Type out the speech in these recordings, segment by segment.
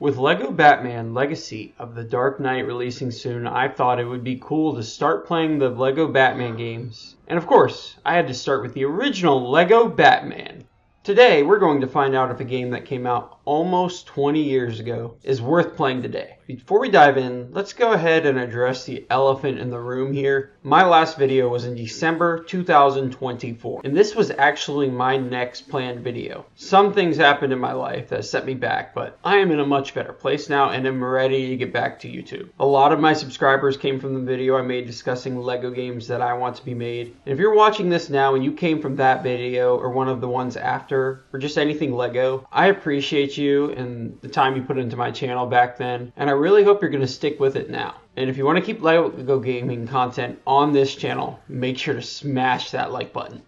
With LEGO Batman Legacy of the Dark Knight releasing soon, I thought it would be cool to start playing the LEGO Batman games. And of course, I had to start with the original LEGO Batman. Today, we're going to find out if a game that came out almost 20 years ago is worth playing today. Before we dive in, let's go ahead and address the elephant in the room here. My last video was in December 2024, and this was actually my next planned video. Some things happened in my life that set me back, but I am in a much better place now and am ready to get back to YouTube. A lot of my subscribers came from the video I made discussing LEGO games that I want to be made. And if you're watching this now and you came from that video or one of the ones after, or just anything LEGO, I appreciate you and the time you put into my channel back then, and I really hope you're going to stick with it now. And if you want to keep LEGO gaming content on this channel, make sure to smash that like button.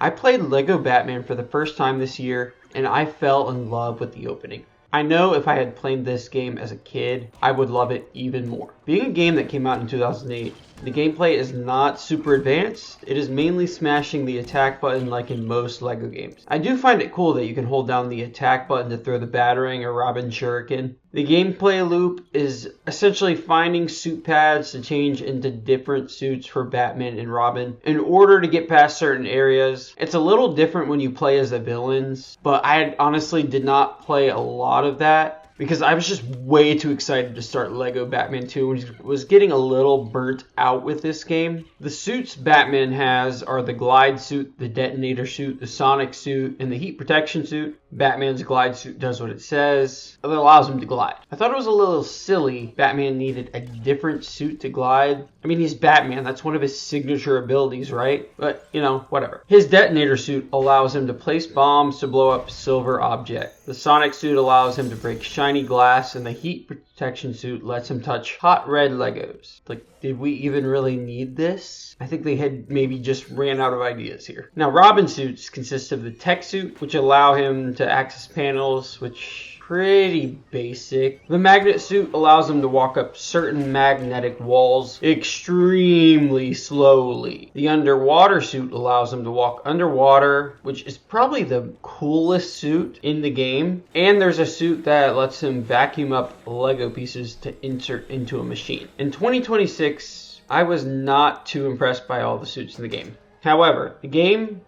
I played LEGO Batman for the first time this year, and I fell in love with the opening. I know if I had played this game as a kid, I would love it even more. Being a game that came out in 2008, the gameplay is not super advanced. It is mainly smashing the attack button like in most LEGO games. I do find it cool that you can hold down the attack button to throw the batarang or Robin shuriken. The gameplay loop is essentially finding suit pads to change into different suits for Batman and Robin in order to get past certain areas. It's a little different when you play as the villains, but I honestly did not play a lot of that because I was just way too excited to start LEGO Batman 2 and was getting a little burnt out with this game. The suits Batman has are the glide suit, the detonator suit, the sonic suit, and the heat protection suit. Batman's glide suit does what it says. It allows him to glide. I thought it was a little silly Batman needed a different suit to glide. I mean, he's Batman. That's one of his signature abilities, right? But, you know, whatever. His detonator suit allows him to place bombs to blow up silver objects. The sonic suit allows him to break shiny glass, and the heat protection suit lets him touch hot red Legos. Like, did we even really need this? I think they had maybe just ran out of ideas here. Now, Robin suits consist of the tech suit, which allow him to access panels, which pretty basic. The magnet suit allows him to walk up certain magnetic walls extremely slowly. The underwater suit allows him to walk underwater, which is probably the coolest suit in the game. And there's a suit that lets him vacuum up Lego pieces to insert into a machine. In 2026, I was not too impressed by all the suits in the game. However, the game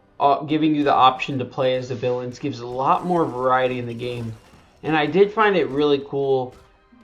giving you the option to play as the villains gives a lot more variety in the game. And I did find it really cool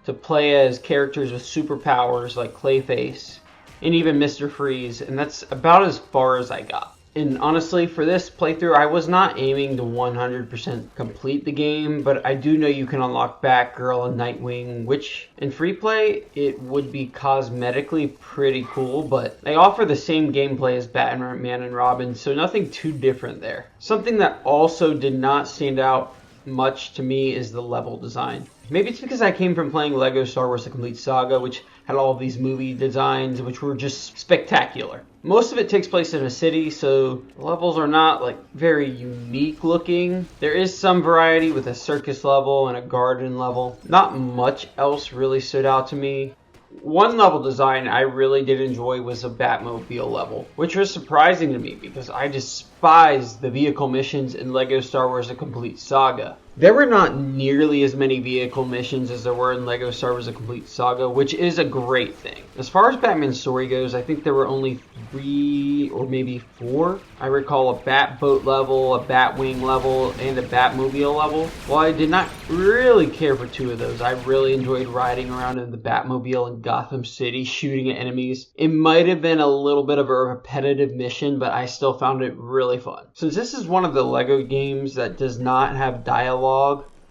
to play as characters with superpowers like Clayface and even Mr. Freeze, and that's about as far as I got. And honestly, for this playthrough, I was not aiming to 100% complete the game, but I do know you can unlock Batgirl and Nightwing, which in free play, it would be cosmetically pretty cool, but they offer the same gameplay as Batman and Robin, so nothing too different there. Something that also did not stand out much to me is the level design. Maybe it's because I came from playing LEGO Star Wars The Complete Saga, which had all of these movie designs which were just spectacular. Most of it takes place in a city, so the levels are not like very unique looking. There is some variety with a circus level and a garden level. Not much else really stood out to me. One level design I really did enjoy was a Batmobile level, which was surprising to me because I despise the vehicle missions in LEGO Star Wars The Complete Saga. There were not nearly as many vehicle missions as there were in LEGO Star Wars The Complete Saga, which is a great thing. As far as Batman's story goes, I think there were only 3 or maybe 4. I recall a Batboat level, a Batwing level, and a Batmobile level. While I did not really care for 2 of those, I really enjoyed riding around in the Batmobile in Gotham City shooting at enemies. It might have been a little bit of a repetitive mission, but I still found it really fun. Since this is one of the LEGO games that does not have dialogue,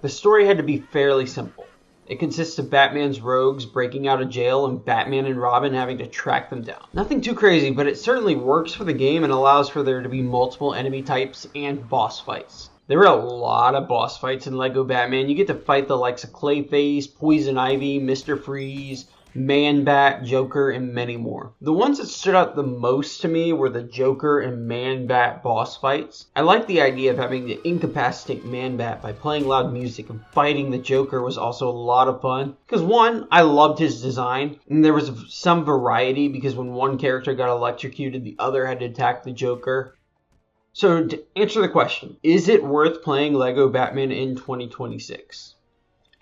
the story had to be fairly simple. It consists of Batman's rogues breaking out of jail and Batman and Robin having to track them down. Nothing too crazy, but it certainly works for the game and allows for there to be multiple enemy types and boss fights. There were a lot of boss fights in LEGO Batman. You get to fight the likes of Clayface, Poison Ivy, Mr. Freeze, Man-Bat, Joker, and many more. The ones that stood out the most to me were the Joker and Man-Bat boss fights. I liked the idea of having to incapacitate Man-Bat by playing loud music, and fighting the Joker was also a lot of fun. Because one, I loved his design, and there was some variety because when one character got electrocuted, the other had to attack the Joker. So to answer the question, is it worth playing LEGO Batman in 2026?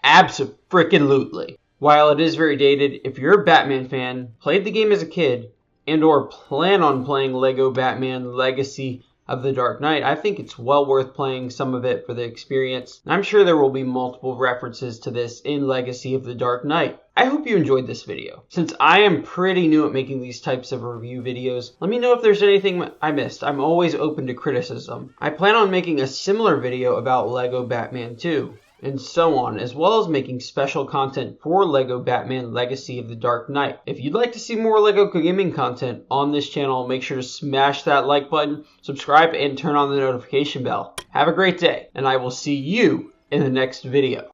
Abso-freaking-lutely. While it is very dated, if you're a Batman fan, played the game as a kid, and or plan on playing Lego Batman Legacy of the Dark Knight, I think it's well worth playing some of it for the experience. I'm sure there will be multiple references to this in Legacy of the Dark Knight. I hope you enjoyed this video. Since I am pretty new at making these types of review videos, let me know if there's anything I missed. I'm always open to criticism. I plan on making a similar video about Lego Batman 2. And so on, as well as making special content for Lego Batman Legacy of the Dark Knight. If you'd like to see more Lego gaming content on this channel, make sure to smash that like button, subscribe, and turn on the notification bell. Have a great day, and I will see you in the next video.